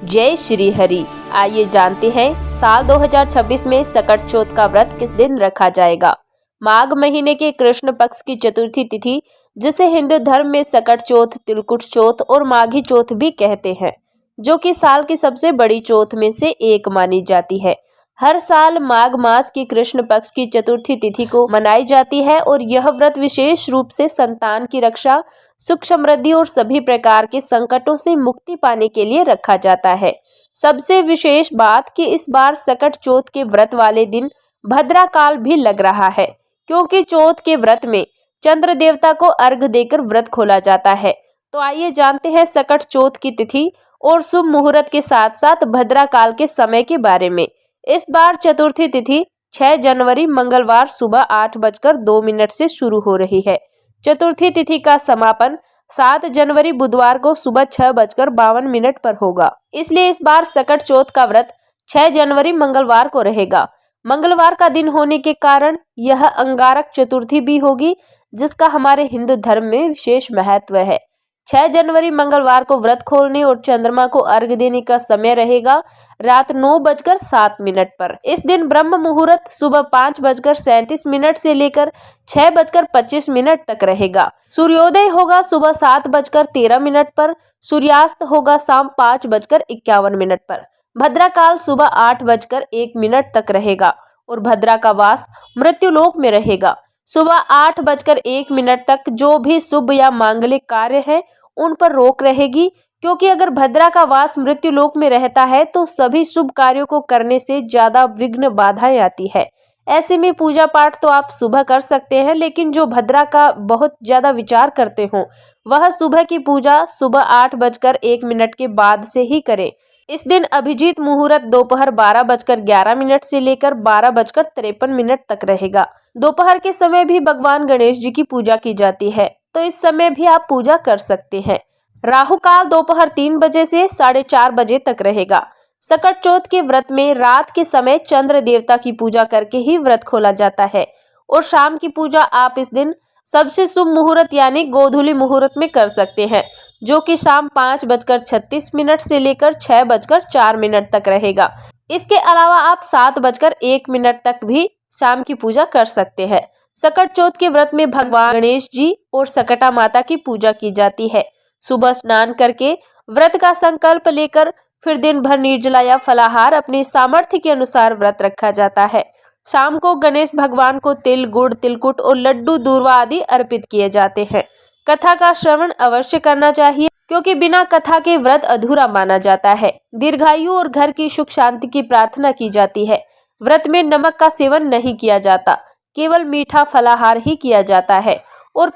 जय श्री हरि। आइए जानते हैं साल 2026 में सकट चौथ का व्रत किस दिन रखा जाएगा। माघ महीने के कृष्ण पक्ष की चतुर्थी तिथि, जिसे हिंदू धर्म में सकट चौथ, तिलकुट चौथ और माघी चौथ भी कहते हैं, जो कि साल की सबसे बड़ी चौथ में से एक मानी जाती है। हर साल माघ मास की कृष्ण पक्ष की चतुर्थी तिथि को मनाई जाती है और यह व्रत विशेष रूप से संतान की रक्षा, सुख समृद्धि और सभी प्रकार के संकटों से मुक्ति पाने के लिए रखा जाता है। सबसे विशेष बात कि इस बार सकट चौथ के व्रत वाले दिन भद्रा काल भी लग रहा है, क्योंकि चौथ के व्रत में चंद्र देवता को अर्घ देकर व्रत खोला जाता है। तो आइए जानते हैं सकट चौथ की तिथि और शुभ मुहूर्त के साथ साथ भद्रा काल के समय के बारे में। इस बार चतुर्थी तिथि 6 जनवरी मंगलवार सुबह 8:02 से शुरू हो रही है। चतुर्थी तिथि का समापन 7 जनवरी बुधवार को सुबह 6:52 पर होगा। इसलिए इस बार सकट चौथ का व्रत 6 जनवरी मंगलवार को रहेगा। मंगलवार का दिन होने के कारण यह अंगारक चतुर्थी भी होगी, जिसका हमारे हिंदू धर्म में विशेष महत्व है। 6 जनवरी मंगलवार को व्रत खोलने और चंद्रमा को अर्घ देने का समय रहेगा रात 9:07 पर। इस दिन ब्रह्म मुहूर्त सुबह 5:37 से लेकर 6:25 तक रहेगा। सूर्योदय होगा सुबह 7:13 पर। सूर्यास्त होगा शाम 5:51 पर। भद्रा काल सुबह 8:01 तक रहेगा और भद्रा का वास मृत्युलोक में रहेगा। सुबह 8:01 तक जो भी शुभ या मांगलिक कार्य है उन पर रोक रहेगी, क्योंकि अगर भद्रा का वास मृत्युलोक में रहता है तो सभी शुभ कार्यों को करने से ज्यादा विघ्न बाधाएं आती है। ऐसे में पूजा पाठ तो आप सुबह कर सकते हैं, लेकिन जो भद्रा का बहुत ज्यादा विचार करते हो वह सुबह की पूजा सुबह 8:01 के बाद से ही करें। इस दिन अभिजीत मुहूर्त दोपहर 12:11 से लेकर 12:53 तक रहेगा। दोपहर के समय भी भगवान गणेश जी की पूजा की जाती है, तो इस समय भी आप पूजा कर सकते हैं। राहु काल दोपहर 3 बजे से 4:30 बजे तक रहेगा। सकट चौथ के व्रत में रात के समय चंद्र देवता की पूजा करके ही व्रत खोला जाता है और शाम की पूजा आप इस दिन सबसे शुभ मुहूर्त यानी गोधूली मुहूर्त में कर सकते हैं, जो कि शाम 5:36 से लेकर 6:04 तक रहेगा। इसके अलावा आप 7:01 तक भी शाम की पूजा कर सकते हैं। सकट चौथ के व्रत में भगवान गणेश जी और सकटा माता की पूजा की जाती है। सुबह स्नान करके व्रत का संकल्प लेकर फिर दिन भर निर्जला या फलाहार अपनी सामर्थ्य के अनुसार व्रत रखा जाता है। शाम को गणेश भगवान को तिल, गुड़, तिलकुट और लड्डू, दूर्वा आदि अर्पित किए जाते हैं। कथा का श्रवण अवश्य करना चाहिए, क्योंकि बिना कथा के व्रत अधूरा माना जाता है। दीर्घायु और घर की सुख शांति की प्रार्थना की जाती है। व्रत में नमक का सेवन नहीं किया जाता, केवल मीठा फलाहार ही किया जाता है। और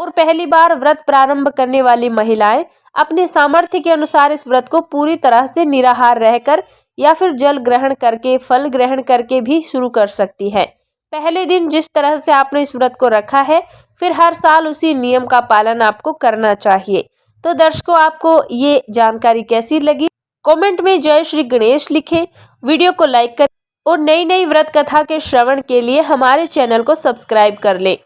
पहली बार व्रत प्रारंभ करने वाली महिलाएं अपने सामर्थ्य के अनुसार इस व्रत को पूरी तरह से निराहार रहकर या फिर जल ग्रहण करके, फल ग्रहण करके भी शुरू कर सकती है। पहले दिन जिस तरह से आपने इस व्रत को रखा है, फिर हर साल उसी नियम का पालन आपको करना चाहिए। तो दर्शकों, आपको ये जानकारी कैसी लगी? कमेंट में जय श्री गणेश लिखें, वीडियो को लाइक करें और नई व्रत कथा के श्रवण के लिए हमारे चैनल को सब्सक्राइब कर लें।